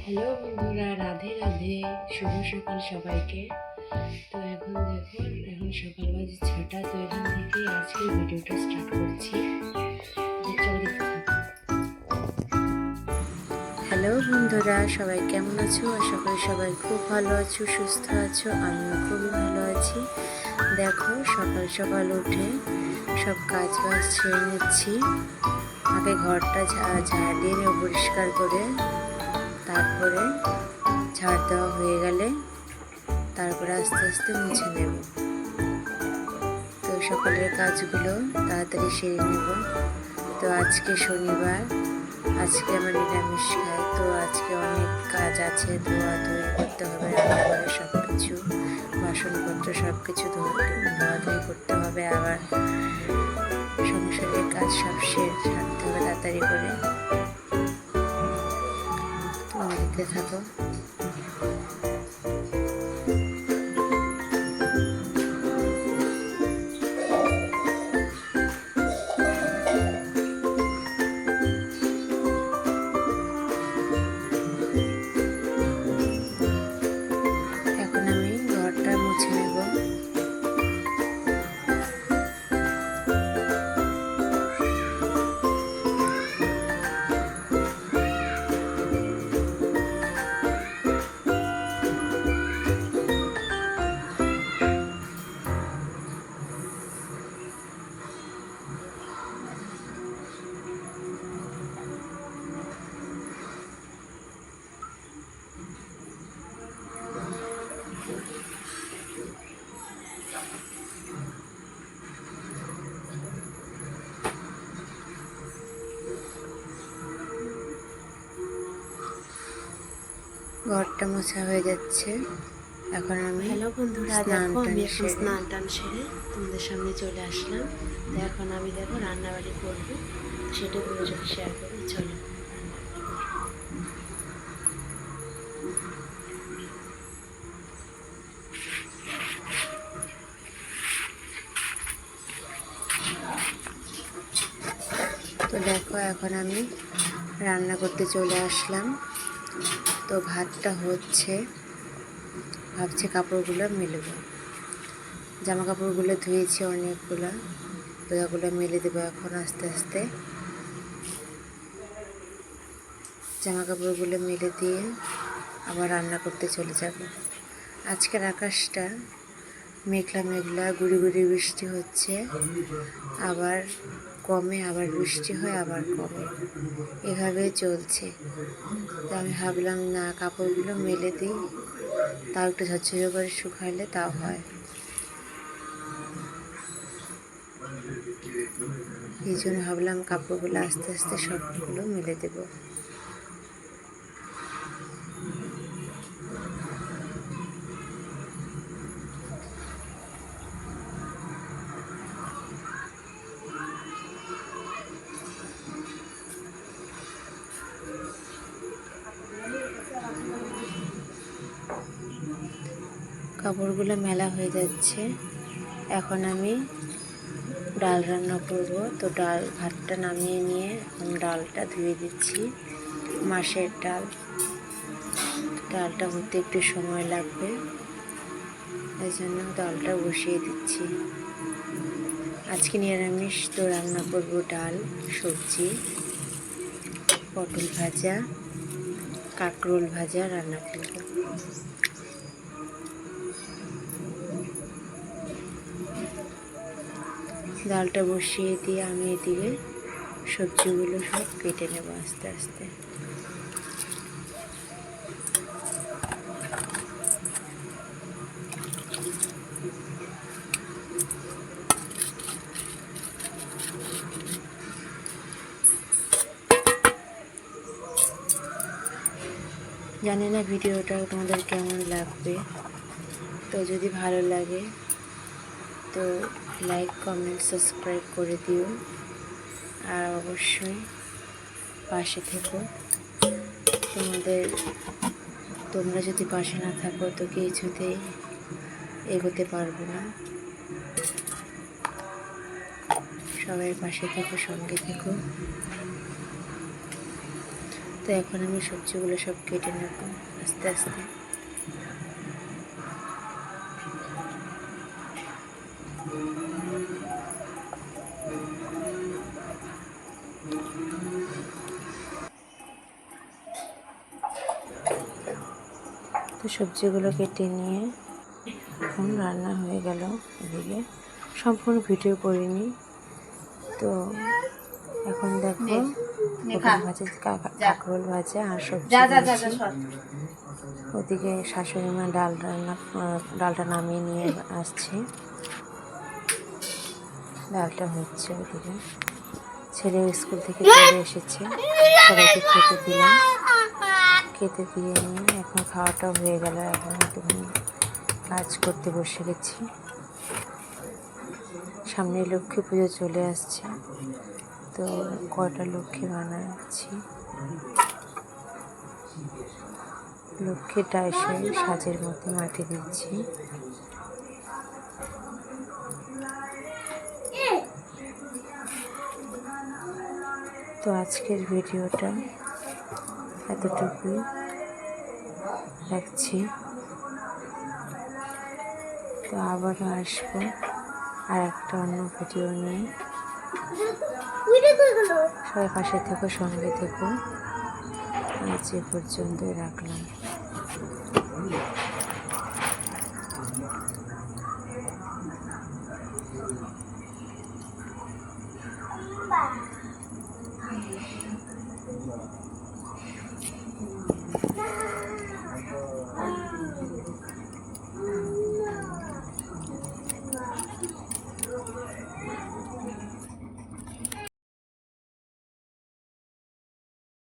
Hello বন্ধুরা, রাধে রাধে। শুভ সকাল সবাইকে। তো এখন দেখুন, এখন সকাল বাজে 6টা। তো এখান থেকে আজকে ভিডিওটা স্টার্ট করছি। চলো দেখতে থাকো। হ্যালো বন্ধুরা, সবাই কেমন আছো? আশা করি সবাই খুব ভালো আছো, সুস্থ আছো। আমিও খুবই ভালো আছি। দেখো, সকাল সকাল উঠে সব কাজ বাজ ছেড়ে নিচ্ছি। আগে ঘরটা ঝাড় দিয়ে পরিষ্কার করে, তারপরে ঝাড় দেওয়া হয়ে গেলে তারপরে আস্তে আস্তে মুছে নেব। তো সকালের কাজগুলো তাড়াতাড়ি সেরে নেব। তো আজকে শনিবার, আজকে আমার নিরামিষ খাই। তো আজকে অনেক কাজ আছে, ধোয়াধুয়ি করতে হবে, রান্নাঘরে সব কিছু বাসনপত্র সব কিছু ধোয়াধুয়ি করতে হবে। আবার সংসারের কাজ সব সারতে হবে তাড়াতাড়ি করে। তো দেখতে থাকো। এখন আমি ঘরটা মুছে নেব। ঘরটা মোছা হয়ে যাচ্ছে। এখন আমি হ্যালো বন্ধুরা, দেখো আমি এখন স্নান টান সেরে তোমাদের সামনে চলে আসলাম। তো এখন আমি দেখো রান্নাবাড়ি করবো, সেটা তোমার সাথে শেয়ার করবো। চলো। তো দেখো, এখন আমি রান্না করতে চলে আসলাম। তো ভাতটা হচ্ছে, ভাবছি কাপড়গুলো মেলবো। জামা কাপড়গুলো ধুয়েছি অনেকগুলো, তো ওগুলো মেলে দেবো এখন আস্তে আস্তে। জামা কাপড়গুলো মেলে দিয়ে আবার রান্না করতে চলে যাব। আজকের আকাশটা মেঘলা মেঘলা, গুড়ি গুড়ি বৃষ্টি হচ্ছে, আবার কমে, আবার বৃষ্টি হয়, আবার কমে, এভাবেই চলছে। তো আমি ভাবলাম না, কাপড়গুলো মেলে দিই, তাও একটু ঝরঝরে করে শুকাইলে তাও হয়। এই জন্য ভাবলাম কাপড়গুলো আস্তে আস্তে সবগুলো মেলে দেবো। কাপড়গুলো মেলা হয়ে যাচ্ছে। এখন আমি ডাল রান্না করব। তো ভাতটা নামিয়ে নিয়ে এখন ডালটা ধুয়ে দিচ্ছি। মাছের ডাল, ডালটা হতে একটু সময় লাগবে, এই জন্য ডালটা বসিয়ে দিচ্ছি। আজকে নিরামিষ, তো রান্না করব ডাল, সবজি, পটল ভাজা, কাঁকরোল ভাজা রান্না করব। ডালটা বসিয়ে দিয়ে আমি এদিকে সবজিগুলো সব কেটে নেব আস্তে আস্তে। জানি না ভিডিওটা তোমাদের কেমন লাগবে। তো যদি ভালো লাগে তো লাইক, কমেন্ট, সাবস্ক্রাইব করে দিও। আর অবশ্যই পাশে থেকো। তোমরা যদি পাশে না থাকো তো কিছুতেই এগোতে পারবো না। সবাই পাশে থেকো, সঙ্গে থেকো। তো এখন আমি সবজিগুলো সব কেটে নেব আস্তে আস্তে। তো সবজিগুলো কেটে নিয়ে এখন রান্না হয়ে গেল। এদিকে সম্পূর্ণ ভিডিও করিনি। তো এখন দেখো পটল ভাজা, কাঁকরোল ভাজা আর সবজি দিয়েছি। ওদিকে শাশুড়ি মা ডালটা নামিয়ে নিয়ে আসছে, ডালটা হচ্ছে। ওদিকে ছেলে স্কুল থেকে চলে এসেছে, সবাইকে খেতে দিলাম। খেতে দিয়ে নিয়ে এখন খাওয়াটাও হয়ে গেল। এখন একটুখানি কাজ করতে বসে গেছি। সামনে লক্ষ্মী পুজো চলে আসছে, তো কটা লক্ষ্মী বানাচ্ছি। লক্ষ্মীর ডাইসে সাজের মধ্যে মাটি দিচ্ছি। তো আজকের ভিডিওটা এতটুকুই রাখছি। তো আবারও আসবো আর একটা অন্য ভিডিও নিয়ে। সবাই পাশে থেকো, সঙ্গে থেকো। আজ এ পর্যন্তই রাখলাম।